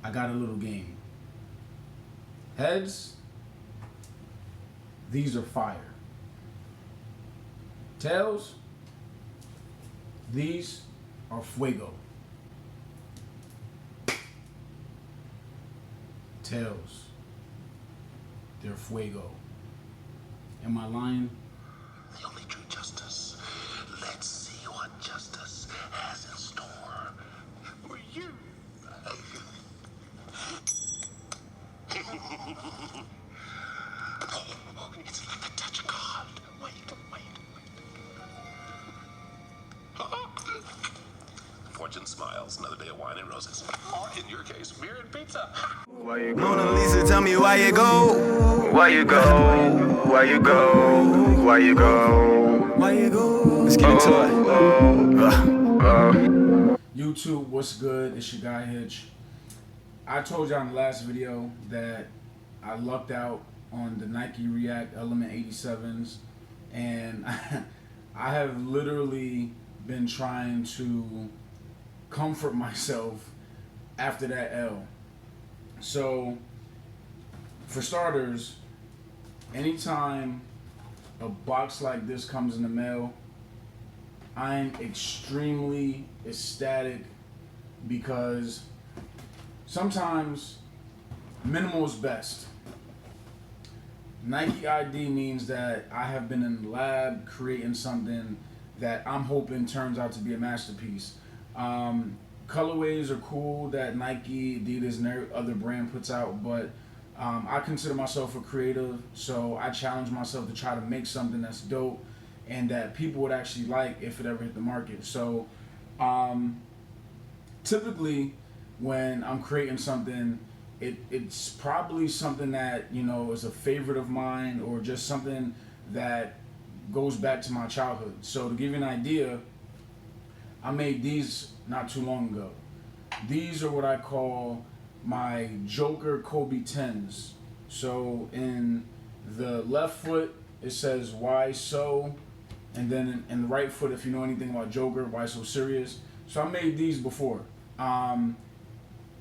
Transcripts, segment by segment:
I got a little game. Heads, these are fire. Tails, these are fuego. Tails, they're fuego. Am I lying? The only true justice. Let's see what justice has in store for you. Oh, it's like the touch of God. Wait. Fortune smiles. Another day of wine and roses. Or in your case, beer and pizza. Mona Lisa, tell me why you go. Why you go? Why you go? Why you go? Why you go? Let's get into it. YouTube, what's good? It's your guy Hitch. I told y'all in the last video that I lucked out on the Nike React Element 87s, and I have literally been trying to comfort myself after that L. So, for starters, anytime a box like this comes in the mail, I'm extremely ecstatic because sometimes minimal is best. Nike ID means that I have been in the lab creating something that I'm hoping turns out to be a masterpiece. Colorways are cool that Nike, Adidas, and every other brand puts out, but I consider myself a creative, so I challenge myself to try to make something that's dope and that people would actually like if it ever hit the market. So typically when I'm creating something, it's probably something that, you know, is a favorite of mine or just something that goes back to my childhood. So to give you an idea, I made these not too long ago. These are what I call my Joker Kobe 10s. So in the left foot, it says why so, and then in the right foot, if you know anything about Joker, why so serious. So I made these before.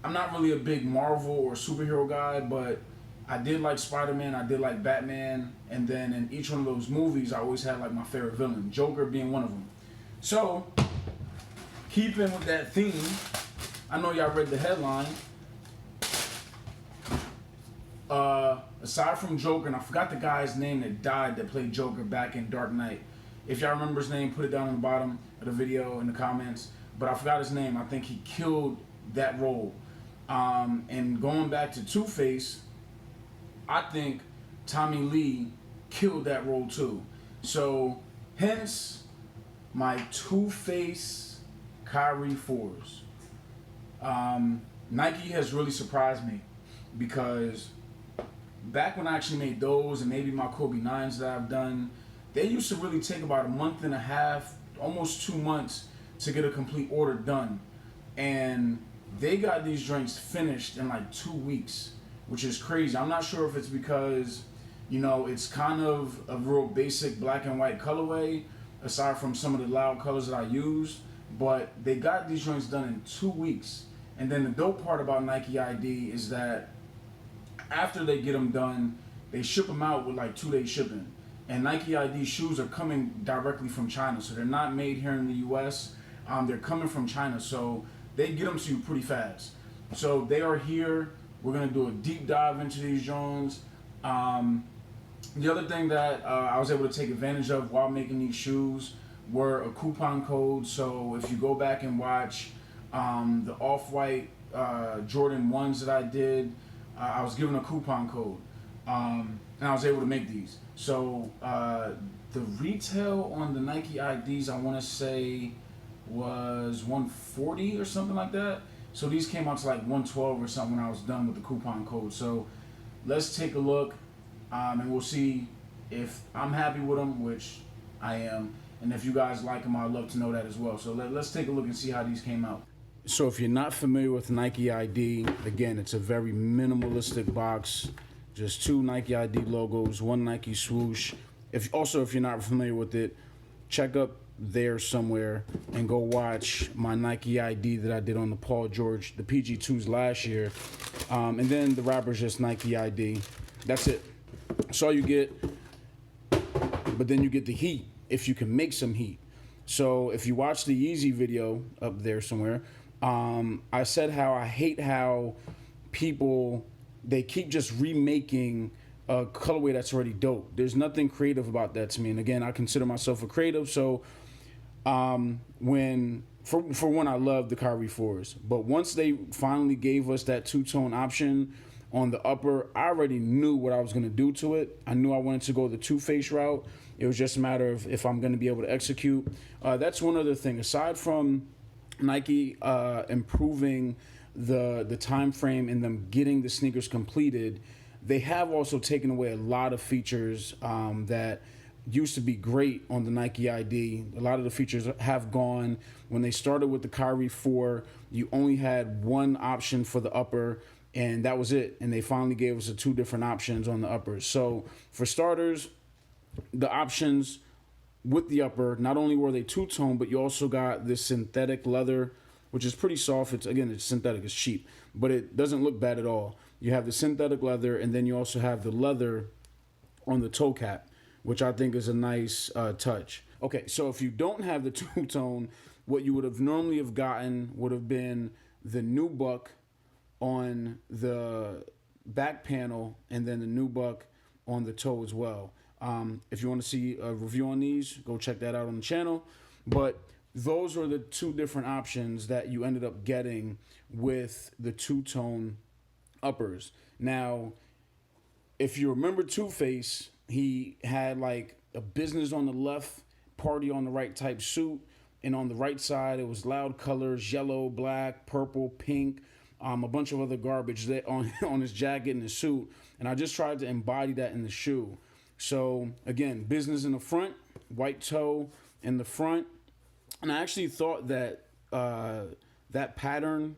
I'm not really a big Marvel or superhero guy, but I did like Spider-Man, I did like Batman, and then in each one of those movies, I always had like my favorite villain, Joker being one of them. So, keeping with that theme, I know y'all read the headline. Aside from Joker, and I forgot the guy's name that died that played Joker back in Dark Knight. If y'all remember his name, put it down in the bottom of the video in the comments. But I forgot his name. I think he killed that role. And going back to Two-Face, I think Tommy Lee killed that role too. So, hence my Two-Face Kyrie 4s. Nike has really surprised me because back when I actually made those and maybe my Kobe 9s that I've done, they used to really take about a month and a half, almost 2 months to get a complete order done. And they got these joints finished in like 2 weeks, which is crazy. I'm not sure if it's because, you know, it's kind of a real basic black and white colorway, aside from some of the loud colors that I use, but they got these joints done in 2 weeks. And then the dope part about Nike ID is that after they get them done, they ship them out with like 2-day shipping. And Nike ID shoes are coming directly from China, so they're not made here in the US. They're coming from China, so they get them to you pretty fast. So they are here. We're gonna do a deep dive into these Jones. The other thing that I was able to take advantage of while making these shoes were a coupon code. So if you go back and watch the off-white Jordan 1s that I did, I was given a coupon code, and I was able to make these. So the retail on the Nike IDs, I want to say, was $140 or something like that. So these came out to like $112 or something when I was done with the coupon code. So let's take a look, and we'll see if I'm happy with them, which I am, and if you guys like them, I'd love to know that as well. So let's take a look and see how these came out. So if you're not familiar with Nike ID, again, it's a very minimalistic box. Just 2 Nike ID logos, 1 Nike swoosh. If you're not familiar with it, check there somewhere and go watch my Nike ID that I did on the Paul George, the PG2s last year. And then the wrapper's just Nike ID. That's it. That's all you get. But then you get the heat if you can make some heat. So if you watch the Yeezy video up there somewhere, I said how I hate how people, they keep just remaking a colorway that's already dope. There's nothing creative about that to me. And again, I consider myself a creative. So when for one, I love the Kyrie 4s, but once they finally gave us that two-tone option on the upper, I already knew what I was going to do to it. I knew I wanted to go the two-face route. It was just a matter of if I'm going to be able to execute. That's one other thing. Aside from Nike improving the time frame and them getting the sneakers completed, they have also taken away a lot of features that used to be great on the Nike ID. A lot of the features have gone. When they started with the Kyrie 4, you only had one option for the upper, and that was it. And they finally gave us the two different options on the uppers. So for starters, the options with the upper, not only were they two-tone, but you also got this synthetic leather, which is pretty soft. It's synthetic, it's cheap, but it doesn't look bad at all. You have the synthetic leather, and then you also have the leather on the toe cap, which I think is a nice touch. Okay, so if you don't have the two-tone, what you would have normally have gotten would have been the nubuck on the back panel and then the nubuck on the toe as well. If you want to see a review on these, go check that out on the channel. But those are the two different options that you ended up getting with the two-tone uppers. Now, if you remember Two-Face, he had like a business on the left, party on the right type suit, and on the right side it was loud colors, yellow, black, purple, pink, a bunch of other garbage that on his jacket and his suit, and I just tried to embody that in the shoe. So again, business in the front, white toe in the front, and I actually thought that that pattern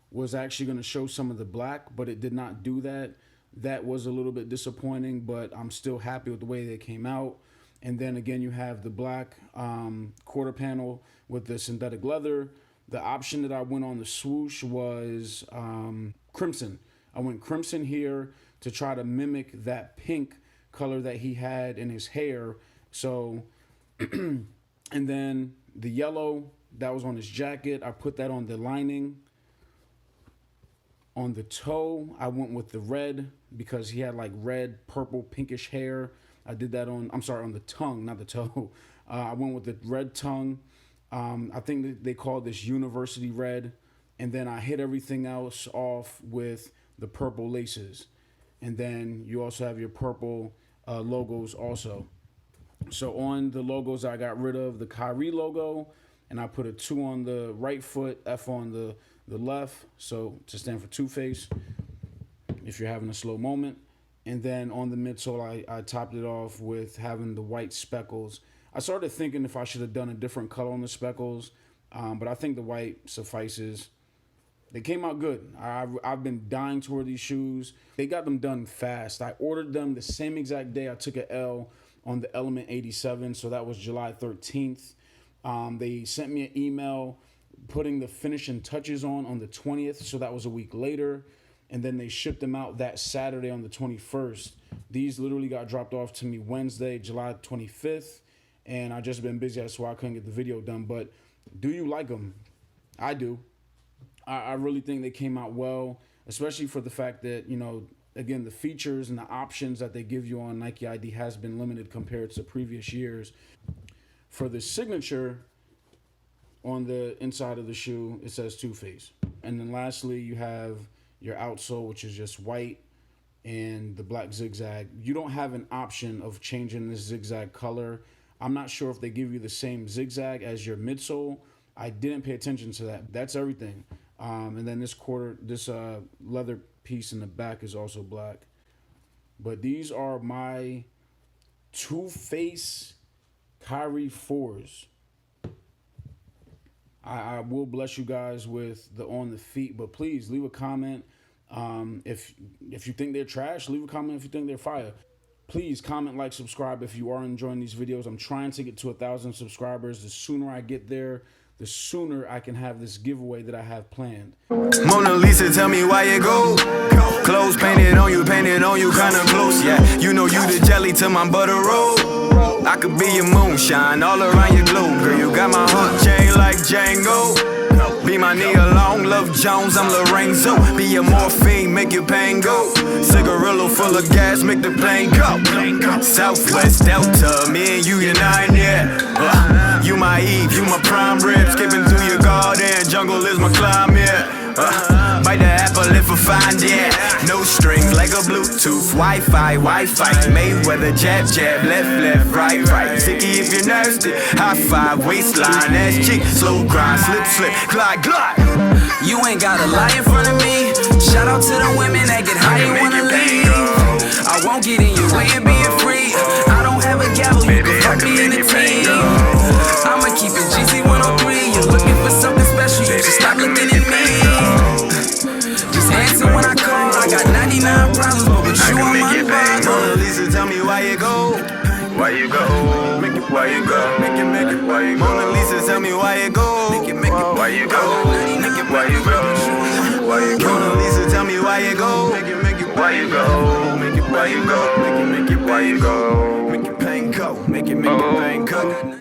was actually going to show some of the black, but it did not do that. That was a little bit disappointing, but I'm still happy with the way they came out. And then again, you have the black quarter panel with the synthetic leather. The option that I went on the swoosh was crimson. I went crimson here to try to mimic that pink color that he had in his hair. So, and then the yellow that was on his jacket, I put that on the lining. On the toe, I went with the red because he had like red, purple, pinkish hair. I did that on the tongue, not the toe. I went with the red tongue. I think that they call this university red. And then I hit everything else off with the purple laces. And then you also have your purple logos also. So on the logos, I got rid of the Kyrie logo, and I put a 2 on the right foot, F on the left, so to stand for Two-Face if you're having a slow moment. And then on the midsole, I topped it off with having the white speckles. I started thinking if I should have done a different color on the speckles, but I think the white suffices. They came out good. I've been dying to wear these shoes. They got them done fast. I ordered them the same exact day I took an L on the Element 87, so that was July 13th. They sent me an email putting the finishing touches on the 20th, so that was a week later. And then they shipped them out that Saturday on the 21st. These literally got dropped off to me Wednesday, July 25th, and I just been busy, that's why I couldn't get the video done. But do you like them? I do. I really think they came out well, especially for the fact that, you know, again, the features and the options that they give you on Nike ID has been limited compared to previous years. For the signature on the inside of the shoe, it says Two-Face. And then lastly, you have your outsole, which is just white, and the black zigzag. You don't have an option of changing this zigzag color. I'm not sure if they give you the same zigzag as your midsole. I didn't pay attention to that. That's everything. And then this leather piece in the back is also black. But these are my Two-Face Kyrie 4s. I will bless you guys with the on the feet, but please leave a comment. If you think they're trash, leave a comment if you think they're fire. Please comment, like, subscribe if you are enjoying these videos. I'm trying to get to 1,000 subscribers. The sooner I get there, the sooner I can have this giveaway that I have planned. Mona Lisa, tell me why you go. Clothes painted on you, kinda close, yeah. You know you the jelly to my butter roll. I could be your moonshine all around your globe. Girl, you got my heart chain like Django. Be my knee along, Love Jones, I'm Lorenzo. Be your morphine, make your pain go. Cigarillo full of gas, make the plane go. Southwest Delta, me and you unite, yeah. You my Eve, you my prime rib. Skipping through your garden, jungle is my climb, yeah. Bite the apple if I find it. No strings like a Bluetooth, Wi-Fi. Mayweather, jab, left, right. Sicky if you're nasty. High five, waistline, ass cheek. Slow grind, slip, glide. You ain't gotta lie in front of me. Shout out to the women that get high and wanna leave. I won't get in your way and being free. I don't have a gavel, you can fuck me in the team. I'ma keep it GC 103. You're looking for something special, you just stop looking at me. Just answer when I call. I got 99 problems, but with you I'm unbothered. Mona Lisa, tell me why you go. Why you go? Why you go? Why you go? Mona Lisa, tell me why you go. Why you go? Why you go? Why you go? Mona Lisa, tell me why you go. Why you go? Why you go? Why you go? Make your pain go. Make your pain go.